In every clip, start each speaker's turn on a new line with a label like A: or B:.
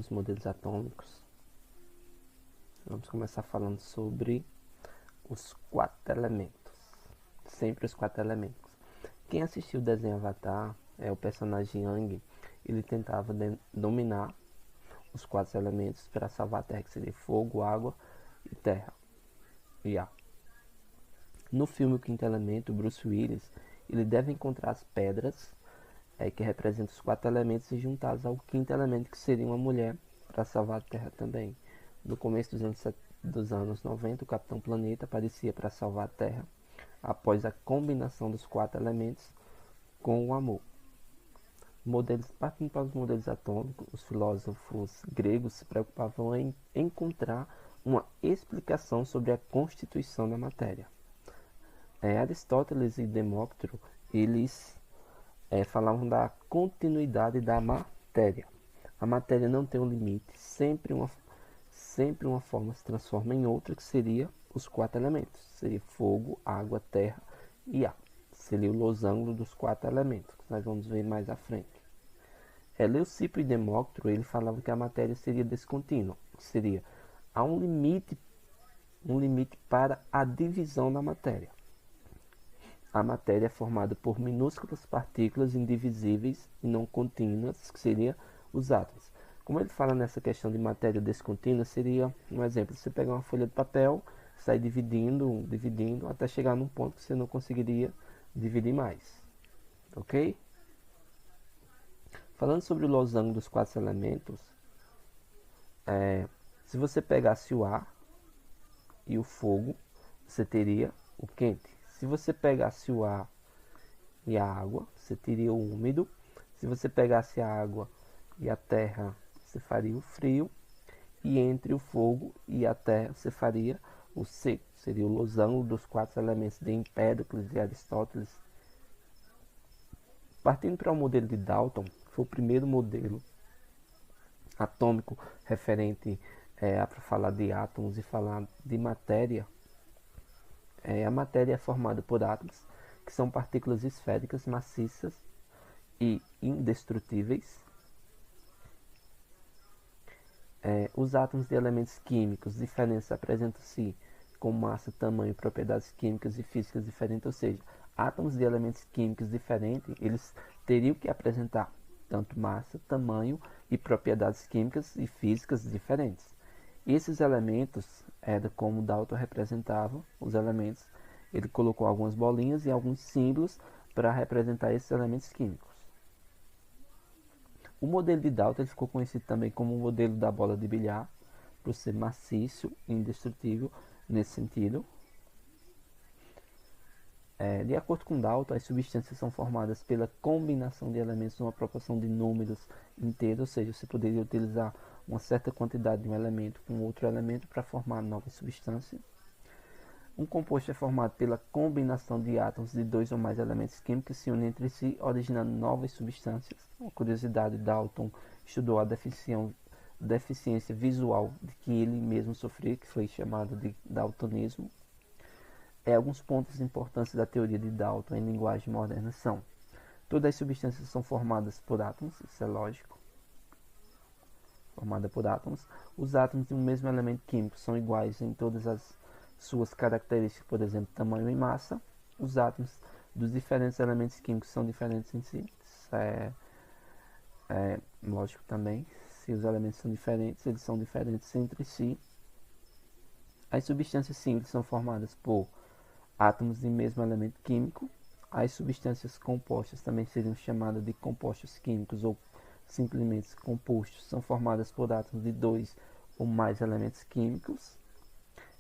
A: dos modelos atômicos. Vamos começar falando sobre os 4 elementos. Sempre os 4 elementos. Quem assistiu o desenho Avatar é o personagem Aang. Ele tentava dominar os 4 elementos para salvar a Terra, que seria fogo, água e terra e ar. No filme O Quinto Elemento, Bruce Willis, ele deve encontrar as pedras que representam os 4 elementos e juntá-los ao quinto elemento, que seria uma mulher, para salvar a Terra também. No começo dos anos 90, o Capitão Planeta aparecia para salvar a Terra após a combinação dos 4 elementos com o amor. Partindo para os modelos atômicos, os filósofos gregos se preocupavam em encontrar uma explicação sobre a constituição da matéria. Aristóteles e Demócrito, eles falavam da continuidade da matéria. A matéria não tem um limite, sempre uma forma se transforma em outra, que seria os 4 elementos. Seria fogo, água, terra e ar. Seria o losango dos 4 elementos, que nós vamos ver mais à frente. Leucipo e Demócrito, ele falava que a matéria seria descontínua, seria há um limite para a divisão da matéria. A matéria é formada por minúsculas partículas indivisíveis e não contínuas, que seriam os átomos. Como ele fala nessa questão de matéria descontínua, seria um exemplo: você pegar uma folha de papel, sair dividindo, até chegar num ponto que você não conseguiria dividir mais. Ok? Falando sobre o losango dos 4 elementos, se você pegasse o ar e o fogo, você teria o quente. Se você pegasse o ar e a água, você teria o úmido. Se você pegasse a água e a terra, você faria o frio. E entre o fogo e a terra, você faria o seco. Seria o losango dos 4 elementos de Empédocles e Aristóteles. Partindo para o modelo de Dalton, que foi o primeiro modelo atômico referente para falar de átomos e falar de matéria. A matéria é formada por átomos, que são partículas esféricas, maciças e indestrutíveis. Os átomos de elementos químicos diferentes apresentam-se com massa, tamanho, propriedades químicas e físicas diferentes, ou seja, átomos de elementos químicos diferentes, eles teriam que apresentar tanto massa, tamanho e propriedades químicas e físicas diferentes. Esses elementos, como Dalton representava os elementos, ele colocou algumas bolinhas e alguns símbolos para representar esses elementos químicos. O modelo de Dalton ficou conhecido também como o modelo da bola de bilhar, por ser maciço e indestrutível nesse sentido. De acordo com Dalton, as substâncias são formadas pela combinação de elementos numa proporção de números inteiros, ou seja, você poderia utilizar uma certa quantidade de um elemento com outro elemento para formar novas substâncias. Um composto é formado pela combinação de átomos de 2 ou mais elementos químicos que se unem entre si, originando novas substâncias. Uma curiosidade, Dalton estudou a deficiência visual de que ele mesmo sofria, que foi chamado de daltonismo. Alguns pontos importantes da teoria de Dalton em linguagem moderna são: todas as substâncias são formadas por átomos, isso é lógico. Formada por átomos. Os átomos de um mesmo elemento químico são iguais em todas as suas características, por exemplo, tamanho e massa. Os átomos dos diferentes elementos químicos são diferentes em si. Isso é lógico também. Se os elementos são diferentes, eles são diferentes entre si. As substâncias simples são formadas por átomos de mesmo elemento químico. As substâncias compostas também seriam chamadas de compostos químicos ou simplesmente compostos. São formadas por átomos de 2 ou mais elementos químicos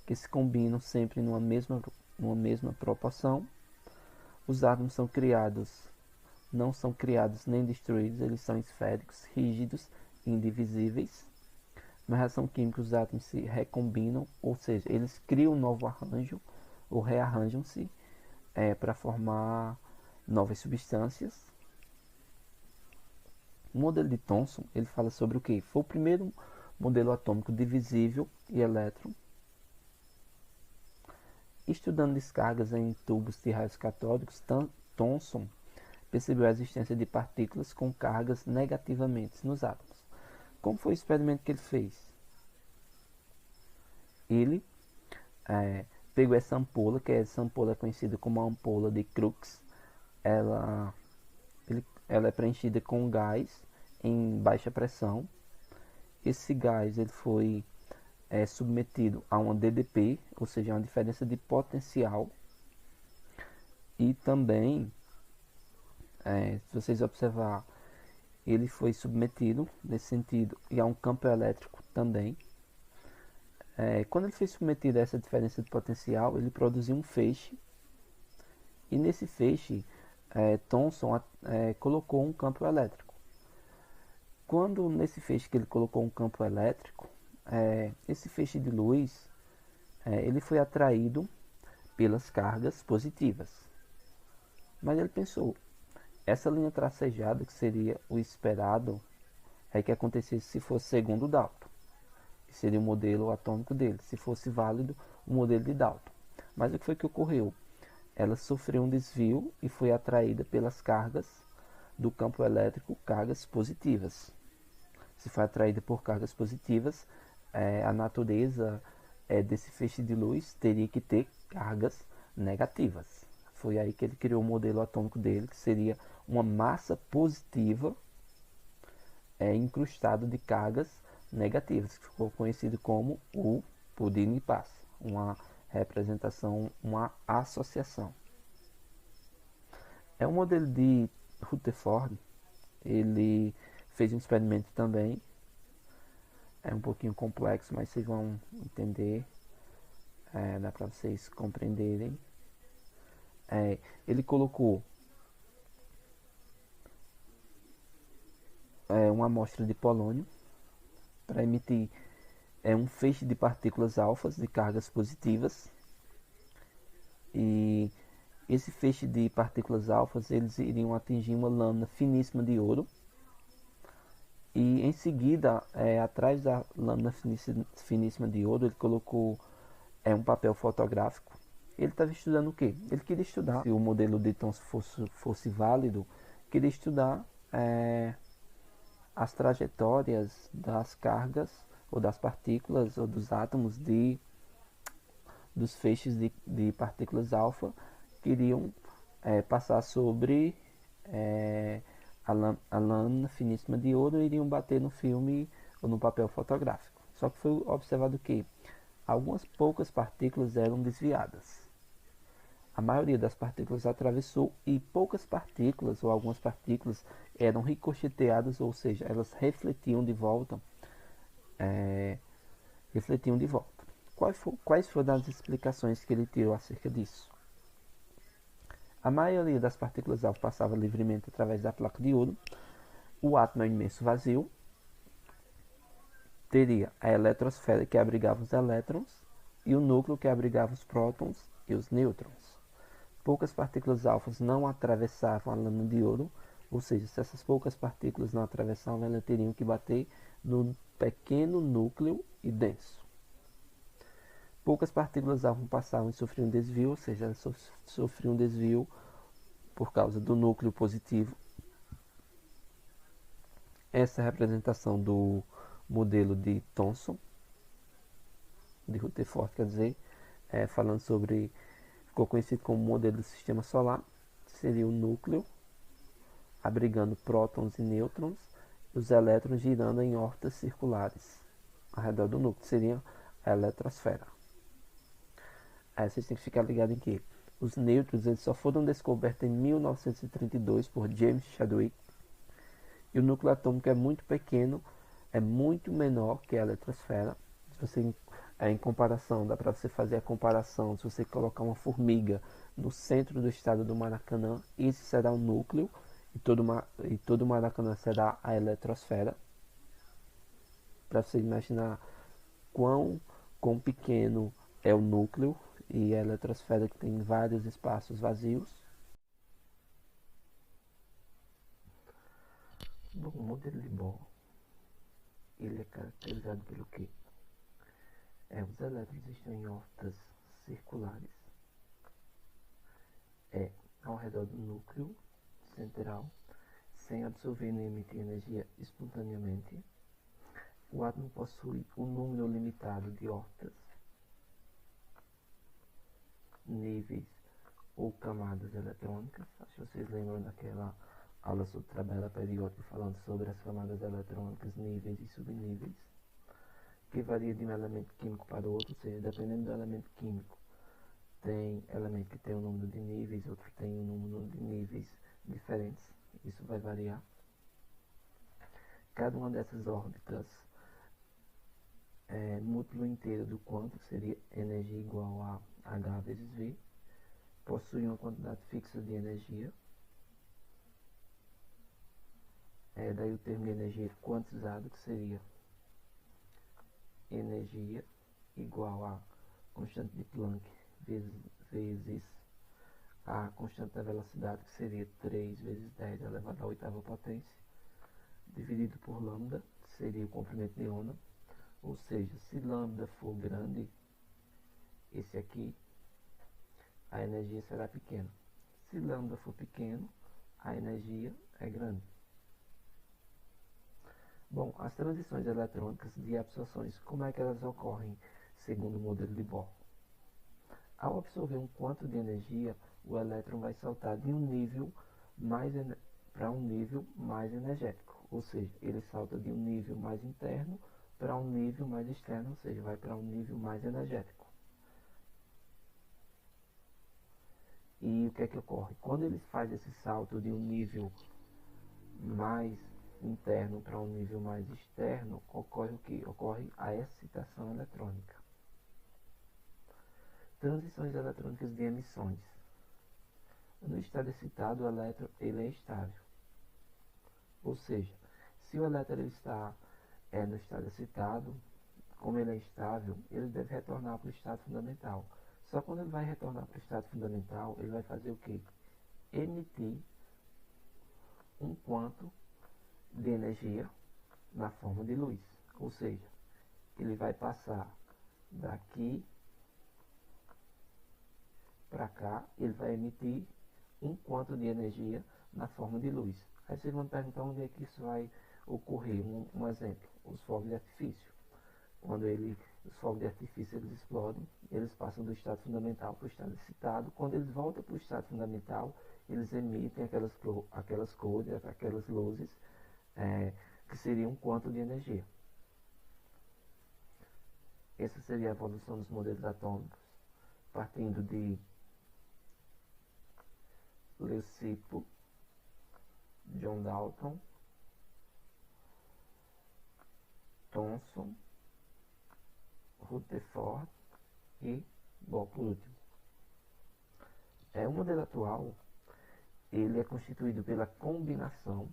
A: que se combinam sempre numa mesma proporção. Os átomos não são criados nem destruídos, eles são esféricos, rígidos e indivisíveis. Na reação química, os átomos se recombinam, ou seja, eles criam um novo arranjo ou rearranjam-se para formar novas substâncias. O modelo de Thomson, ele fala sobre o que? Foi o primeiro modelo atômico divisível e elétron. Estudando descargas em tubos de raios catódicos, Thomson percebeu a existência de partículas com cargas negativamente nos átomos. Como foi o experimento que ele fez? Ele pegou essa ampola, que essa ampola é conhecida como a ampola de Crookes. Ela, ela é preenchida com gás em baixa pressão. Esse gás ele foi submetido a uma DDP, ou seja, uma diferença de potencial. E também, se vocês observar, ele foi submetido nesse sentido e a um campo elétrico também. Quando ele foi submetido a essa diferença de potencial, ele produziu um feixe, e nesse feixe Thomson colocou um campo elétrico. Quando nesse feixe que ele colocou um campo elétrico, esse feixe de luz ele foi atraído pelas cargas positivas. Mas ele pensou, essa linha tracejada, que seria o esperado, que acontecesse se fosse segundo Dalton, que seria o modelo atômico dele, se fosse válido o modelo de Dalton. Mas o que foi que ocorreu? Ela sofreu um desvio e foi atraída pelas cargas do campo elétrico, cargas positivas. Se foi atraída por cargas positivas, a natureza desse feixe de luz teria que ter cargas negativas. Foi aí que ele criou o modelo atômico dele, que seria uma massa positiva incrustado de cargas negativas, que ficou conhecido como o pudim de paz, uma representação, uma associação. É um modelo de Rutherford. Ele fez um experimento também, é um pouquinho complexo, mas vocês vão entender, dá para vocês compreenderem. Ele colocou uma amostra de polônio para emitir um feixe de partículas alfas de cargas positivas, e esse feixe de partículas alfas eles iriam atingir uma lâmina finíssima de ouro, e em seguida atrás da lâmina finíssima de ouro ele colocou um papel fotográfico. Ele estava estudando o que? Ele queria estudar, se o modelo de Thomson fosse válido, queria estudar as trajetórias das cargas ou das partículas ou dos átomos dos feixes de partículas alfa que iriam passar sobre a lâmina finíssima de ouro e iriam bater no filme ou no papel fotográfico. Só que foi observado que algumas poucas partículas eram desviadas. A maioria das partículas atravessou e poucas partículas ou algumas partículas eram ricocheteadas, ou seja, elas refletiam de volta. Quais foram as explicações que ele tirou acerca disso? A maioria das partículas alfa passava livremente através da placa de ouro. O átomo é um imenso vazio. Teria a eletrosfera, que abrigava os elétrons, e o núcleo, que abrigava os prótons e os nêutrons. Poucas partículas alfas não atravessavam a lâmina de ouro, ou seja, se essas poucas partículas não atravessavam, elas teriam que bater no pequeno núcleo e denso. Poucas partículas alfa passavam e sofriam um desvio, ou seja, elas sofriam um desvio por causa do núcleo positivo. Essa é a representação do modelo de Thomson, de Rutherford, quer dizer, falando sobre, ficou conhecido como modelo do sistema solar, seria o núcleo abrigando prótons e nêutrons, e os elétrons girando em órbitas circulares ao redor do núcleo, seria a eletrosfera. Aí vocês têm que ficar ligados em que os nêutrons eles só foram descobertos em 1932 por James Chadwick, e o núcleo atômico é muito pequeno, é muito menor que a eletrosfera. Se você, em comparação, dá para você fazer a comparação, se você colocar uma formiga no centro do estado do Maracanã, esse será o núcleo, e todo o Maracanã será a eletrosfera. Para você imaginar quão pequeno é o núcleo e a eletrosfera, que tem vários espaços vazios. Bom, o modelo de Bohr ele é caracterizado pelo que? Os elétrons estão em órbitas circulares ao redor do núcleo central, sem absorver nem emitir energia espontaneamente. O átomo possui um número limitado de órbitas, níveis ou camadas eletrônicas. Acho que vocês lembram daquela aula sobre tabela periódica falando sobre as camadas eletrônicas, níveis e subníveis, que varia de um elemento químico para o outro, ou seja, dependendo do elemento químico, tem elemento que tem um número de níveis, outro tem um número de níveis diferentes, isso vai variar. Cada uma dessas órbitas é múltiplo inteiro do quanto seria energia igual a H vezes V, possui uma quantidade fixa de energia, daí o termo de energia quantizado, que seria energia igual a constante de Planck vezes a constante da velocidade, que seria 3 vezes 10 elevado à oitava potência, dividido por lambda, que seria o comprimento de onda. Ou seja, se lambda for grande, esse aqui, a energia será pequena. Se lambda for pequeno, a energia é grande. Bom, as transições eletrônicas de absorções, como é que elas ocorrem segundo o modelo de Bohr? Ao absorver um quanto de energia, o elétron vai saltar de um nível para um nível mais energético, ou seja, ele salta de um nível mais interno para um nível mais externo, ou seja, vai para um nível mais energético. E o que é que ocorre? Quando ele faz esse salto de um nível mais interno para um nível mais externo, ocorre o que? Ocorre a excitação eletrônica. Transições eletrônicas de emissões. No estado excitado, o elétron ele é estável. Ou seja, se o elétron está no estado excitado, como ele é estável, ele deve retornar para o estado fundamental. Só quando ele vai retornar para o estado fundamental, ele vai fazer o quê? Emitir um quanto de energia na forma de luz. Ou seja, ele vai passar daqui para cá, ele vai emitir um quanto de energia na forma de luz. Aí vocês vão perguntar onde é que isso vai ocorrer. Um exemplo, os fogos de artifício. Quando os fogos de artifício eles explodem, eles passam do estado fundamental para o estado excitado. Quando eles voltam para o estado fundamental, eles emitem aquelas cores, aquelas luzes, que seriam um quanto de energia. Essa seria a evolução dos modelos atômicos, partindo de Leucipo, John Dalton, Thomson, Rutherford e Bohr por último. O modelo atual ele é constituído pela combinação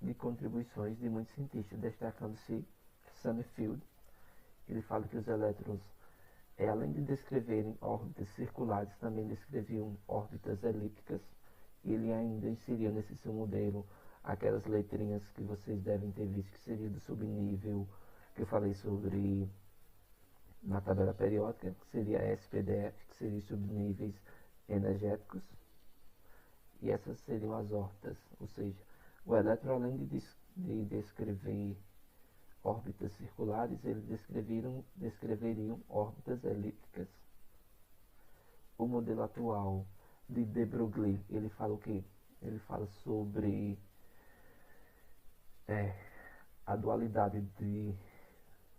A: de contribuições de muitos cientistas, destacando-se Summerfield. Ele fala que os elétrons, além de descreverem órbitas circulares, também descreviam órbitas elípticas. Ele ainda inseriu nesse seu modelo aquelas letrinhas que vocês devem ter visto, que seria do subnível, que eu falei sobre na tabela periódica, que seria SPDF, que seria subníveis energéticos. E essas seriam as órbitas, ou seja, o elétron, além de descrever órbitas circulares, eles descreveriam órbitas elípticas. O modelo atual de de Broglie, ele fala o quê? Ele fala sobre a dualidade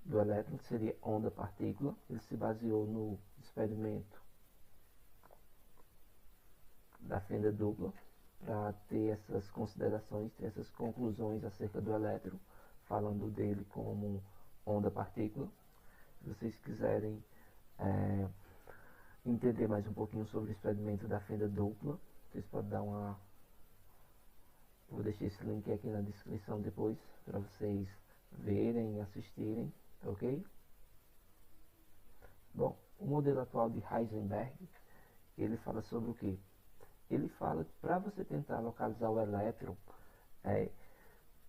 A: do elétron, que seria onda-partícula. Ele se baseou no experimento da fenda dupla para ter essas considerações, ter essas conclusões acerca do elétron, falando dele como onda-partícula. Se vocês quiserem entender mais um pouquinho sobre o experimento da fenda dupla, vocês podem dar uma... Vou deixar esse link aqui na descrição depois, para vocês verem e assistirem, ok? Bom, o modelo atual de Heisenberg, ele fala sobre o quê? Ele fala que para você tentar localizar o elétron,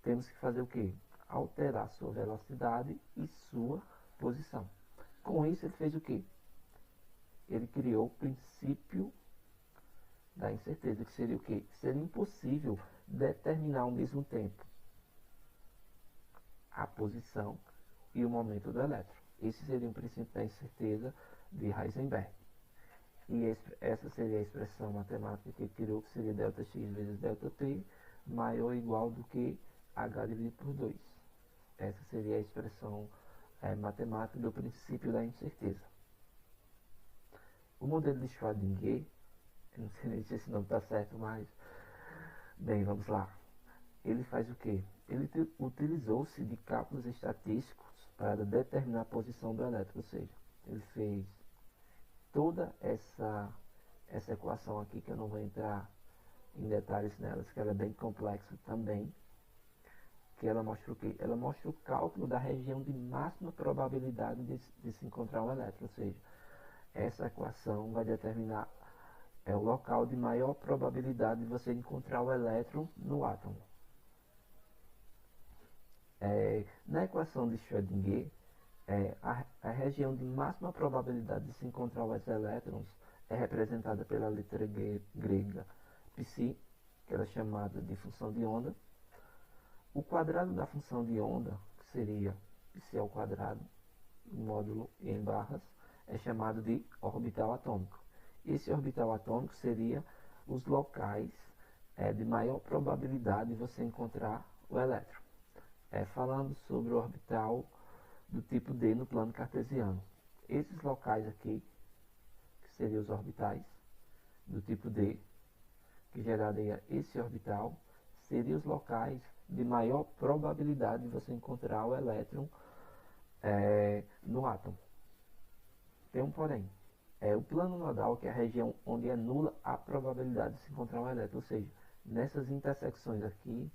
A: temos que fazer o quê? Alterar sua velocidade e sua posição. Com isso, ele fez o quê? Ele criou o princípio da incerteza, que seria o quê? Seria impossível determinar ao mesmo tempo a posição e o momento do elétron. Esse seria o princípio da incerteza de Heisenberg. E essa seria a expressão matemática que ele criou, que seria ΔX vezes ΔT, maior ou igual do que H dividido por 2. Essa seria a expressão matemática do princípio da incerteza. O modelo de Schrödinger, eu não sei nem se esse nome está certo, mas bem, vamos lá. Ele faz o quê? Ele utilizou-se de cálculos estatísticos para determinar a posição do elétron, ou seja, ele fez toda essa equação aqui, que eu não vou entrar em detalhes nelas, que ela é bem complexa também, que ela mostra o quê? Ela mostra o cálculo da região de máxima probabilidade de se encontrar um elétron, ou seja, essa equação vai determinar o local de maior probabilidade de você encontrar o elétron no átomo. Na equação de Schrödinger, a região de máxima probabilidade de se encontrar os elétrons é representada pela letra grega psi, que ela é chamada de função de onda. O quadrado da função de onda, que seria psi ao quadrado, módulo em barras, é chamado de orbital atômico. Esse orbital atômico seria os locais de maior probabilidade de você encontrar o elétron. Falando sobre o orbital do tipo D no plano cartesiano. Esses locais aqui, que seriam os orbitais do tipo D, que geraria esse orbital, seriam os locais de maior probabilidade de você encontrar o elétron no átomo. Tem um porém. O plano nodal, que é a região onde é nula a probabilidade de se encontrar o elétron, ou seja, nessas intersecções aqui,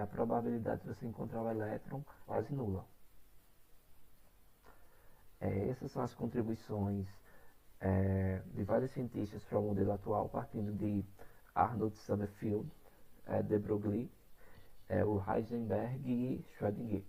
A: a probabilidade de você encontrar o elétron é quase nula. Essas são as contribuições de vários cientistas para o modelo atual, partindo de Arnold Sommerfeld, de Broglie, o Heisenberg e Schrödinger.